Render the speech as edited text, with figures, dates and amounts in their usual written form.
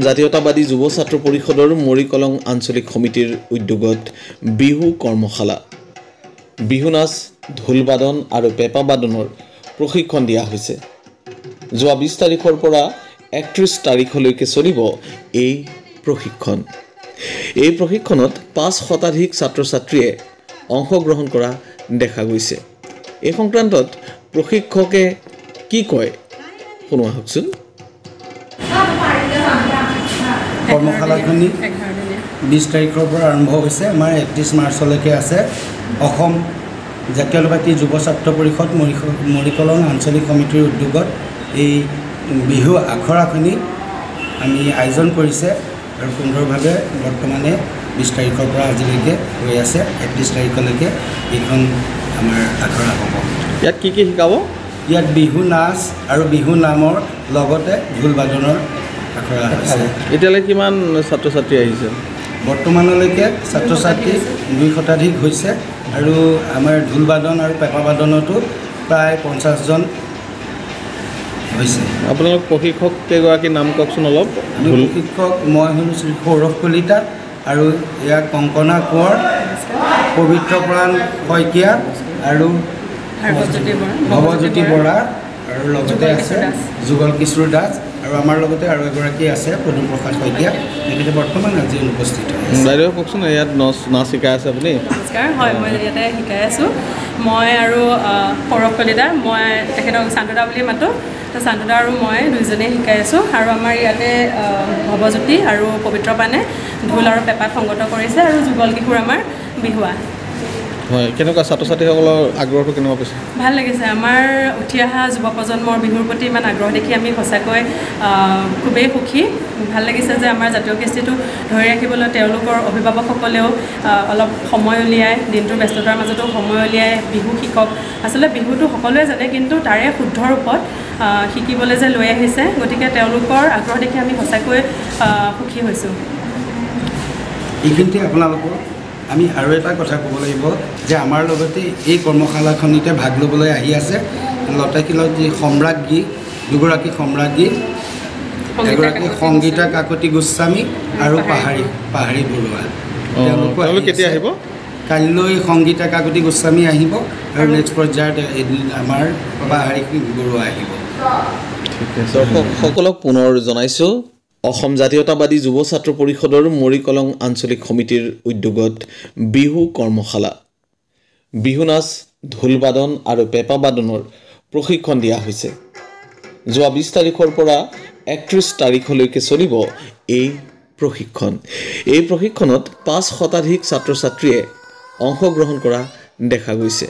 জাতীয়তাবাদী যুৱ ছাত্ৰ পৰিষদৰ মৰিকলং আঞ্চলিক সমিতিৰ উদ্যোগত বিহু কৰ্মশালা বিহু নাচ ঢোল বাদন আৰু পেঁপা বাদনৰ প্ৰশিক্ষণ দিয়া হৈছে। যোৱা 20 তাৰিখৰ পৰা 31 তাৰিখলৈকে চলিব এই প্ৰশিক্ষণ। এই প্ৰশিক্ষণত 5 শতাধিক ছাত্ৰ-ছাত্ৰীয়ে অংশগ্ৰহণ কৰা দেখা গৈছে। এই সংক্ৰান্তত প্ৰশিক্ষকে কি কয় শুনো আহকচোন। কৰ্মশালাখনি 20 তাৰিখৰ পৰা আৰম্ভ হৈছে, আমাৰ 31 মাৰ্চলৈকে আছে। অসম জাতীয়তাবাদী যুৱ ছাত্ৰ পৰিষদ মৰিকলং আঞ্চলিক সমিতিৰ উদ্যোগত এই বিহু আখৰাখনি আমি আয়োজন কৰিছে আৰু সুন্দৰভাৱে বৰ্তমানে 20 তাৰিখৰ পৰা আজিলৈকে হৈ আছে। 31 তাৰিখলৈকে এইখন আমাৰ আখৰা হ'ব। ইয়াত কি কি শিকাব? ইয়াত বিহু নাচ আৰু বিহু নামৰ লগতে ঢোল বাদনৰ আখৰা হৈছে। এতিয়ালৈ কিমান ছাত্ৰ-ছাত্ৰী আহিছে? বৰ্তমানলৈকে ছাত্ৰ-ছাত্ৰী 2 শতাধিক হৈছে আৰু আমাৰ ঢোল বাদন আৰু পেঁপা বাদনতো প্ৰায় 50জন হৈছে। আপোনালোক প্ৰশিক্ষক কেইগৰাকীৰ নাম কওকচোন অলপ। প্ৰশিক্ষক মই হ'লোঁ শ্ৰী সৌৰভ কলিতা আৰু ইয়াত কংকনা কোঁৱৰ, পবিত্ৰ প্ৰাণ শইকীয়া আৰু ভৱজ্যোতি বৰা আৰু লগতে আছে যুগল কিশোৰ দাস আৰু আমাৰ লগতে আৰু এগৰাকী আছে পদুম প্ৰসাদ শইকীয়া। তেখেতে বৰ্তমান আজি উপস্থিত হৈছে। বাইদেউ কওকচোন, ইয়াত নাচ শিকাই আছে আপুনি? নমস্কাৰ, হয় মই ইয়াতে শিকাই আছোঁ। মই আৰু সৌৰভ কলিতা, মই তেখেতক চান্তদা বুলি মাতোঁ। তো চান্তদা আৰু মই দুইজনেই শিকাই আছোঁ আৰু আমাৰ ইয়াতে ভৱজ্যোতি আৰু পবিত্ৰ পানে ঢোল আৰু পেঁপাত সংগত কৰিছে আৰু যুগল কিশোৰ আমাৰ বিহুৱা। হয়, কেনেকুৱা ছাত্ৰ-ছাত্ৰীসকলৰ আগ্ৰহটো কেনেকুৱা পাইছে? ভাল লাগিছে। আমাৰ উঠি অহা যুৱ প্ৰজন্মৰ বিহুৰ প্ৰতি ইমান আগ্ৰহ দেখি আমি সঁচাকৈ খুবেই সুখী। ভাল লাগিছে যে আমাৰ জাতীয় কৃষ্টিটো ধৰি ৰাখিবলৈ তেওঁলোকৰ অভিভাৱকসকলেও অলপ সময় উলিয়াই, দিনটোৰ ব্যস্ততাৰ মাজতো সময় উলিয়াই বিহু শিকক। আচলতে বিহুটো সকলোৱে জানে, কিন্তু তাৰে শুদ্ধ ৰূপত শিকিবলৈ যে লৈ আহিছে, গতিকে তেওঁলোকৰ আগ্ৰহ দেখি আমি সঁচাকৈ সুখী হৈছোঁ। এইখিনিতে আপোনালোকৰ আমি আৰু এটা কথা ক'ব লাগিব যে আমাৰ লগতে এই কৰ্মশালাখনিতে ভাগ ল'বলৈ আহি আছে লতাশিলত যি সম্ৰাজ্ঞী, দুগৰাকী সম্ৰাজ্ঞী, এগৰাকী সংগীতা কাকতি গোস্বামী আৰু পাহাৰী বৰুৱা। তেওঁলোক কেতিয়া আহিব? কাইলৈ সংগীতা কাকতি গোস্বামী আহিব আৰু নেক্সট পৰ্যায়ত এদিন আমাৰ পাহাৰী বৰুৱা আহিব। ঠিক আছে, সকলক পুনৰ জনাইছোঁ। অসম জাতীয়তাবাদী যুৱ ছাত্ৰ পৰিষদৰ মৰিকলং আঞ্চলিক সমিতিৰ উদ্যোগত বিহু কৰ্মশালা বিহু নাচ ঢোল বাদন আৰু পেঁপা বাদনৰ প্ৰশিক্ষণ দিয়া হৈছে। যোৱা 20 তাৰিখৰ পৰা 31 তাৰিখলৈকে চলিব এই প্ৰশিক্ষণ। এই প্ৰশিক্ষণত 5 শতাধিক ছাত্ৰ-ছাত্ৰীয়ে অংশগ্ৰহণ কৰা দেখা গৈছে।